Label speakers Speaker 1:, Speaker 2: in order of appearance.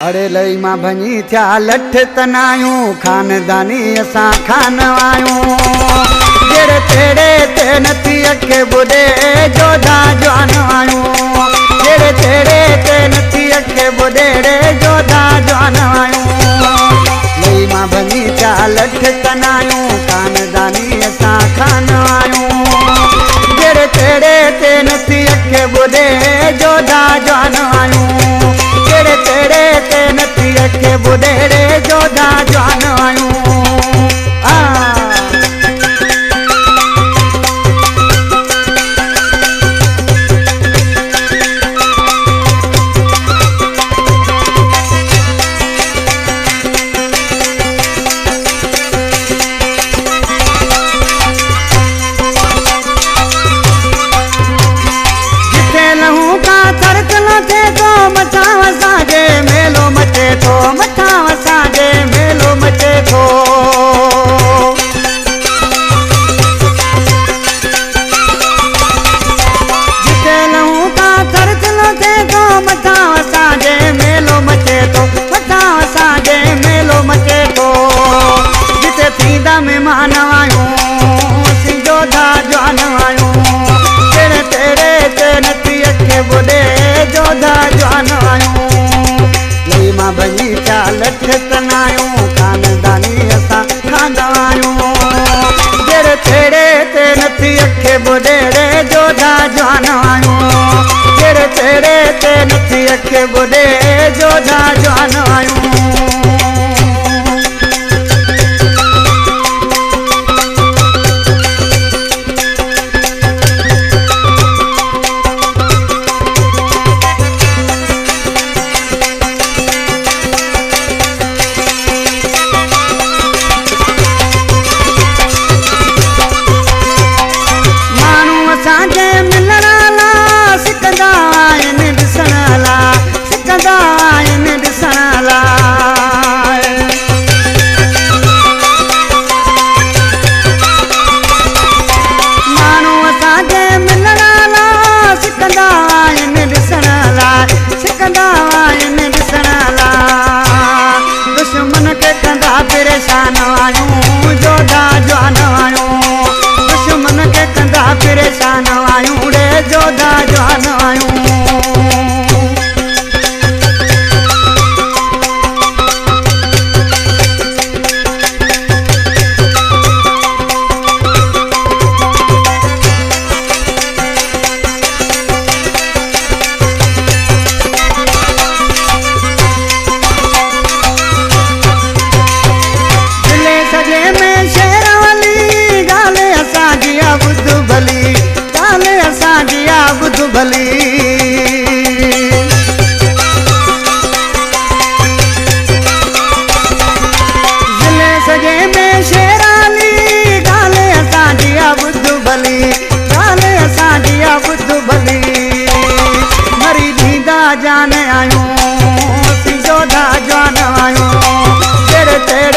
Speaker 1: अरे लई मां भनी थिया लठ तनायूं खानदानी असां खान आयूं जेड़े तेड़े ते नथी अखे बुॾे जोधा जवान आयूं जेड़े तेड़े ते नथी अखे बुॾेड़े जोधा जवान आयूं लई मां भनी थिया लठ तनायूं खानदानी असां खान आयूं जेड़े तेड़े ते नथी अखे बुॾे जोधा जवान आयूं जेड़े तेड़े ते नथी अखे बुॾेड़े जोधा जवान आयूं जिथे लहूं का थरक न थे तो मथां असांजे मेलो मचे थो मथां असांजे मेलो मचे थो जिथे लहूं का थरक न थे तो मथां असांजे मेलो मचे थो मथां असांजे मेलो मचे थो जिथे थींदा महिमान आयूं असीं जोधा जवान आयूं तेड़े तेड़े ते नथी अखे बुॾे जोधा जवान आयूं लई मां भनी थिया लठ तनायूं खानदानी असां खान आयूं जेड़े तेड़े ते नथी अखे बुॾेड़े जोधा जवान आयूं जेड़े तेड़े ते नथी अखे बुॾे जोधा जवान आयूं असांजे मिलण ला सिकंदा आहिनि ॾिसण ला सिकंदा आहिनि ॾिसण ला माण्हू असांजे मिलण ला सिकंदा आहिनि ॾिसण ला सिकंदा आहिनि ॾिसण ला दुश्मन खे कंदा परेशान आयूं जोधा जवान आयूं दुश्मन खे कंदा परेशान आयूं रे जोधा जवान आयूं दिले सॼे में शेर वाली ॻाल्हि असांजी आ ॿुध भली ॻाल्हि असांजी आ ॿुध भली दिले सॼे में शेर वाली ॻाल्हि असांजी आ ॿुध भली ॻाल्हि असांजी आ ॿुध भली मरी ॾींदा जान आयूं असीं जोधा जवान आयूं तेड़े तेड़े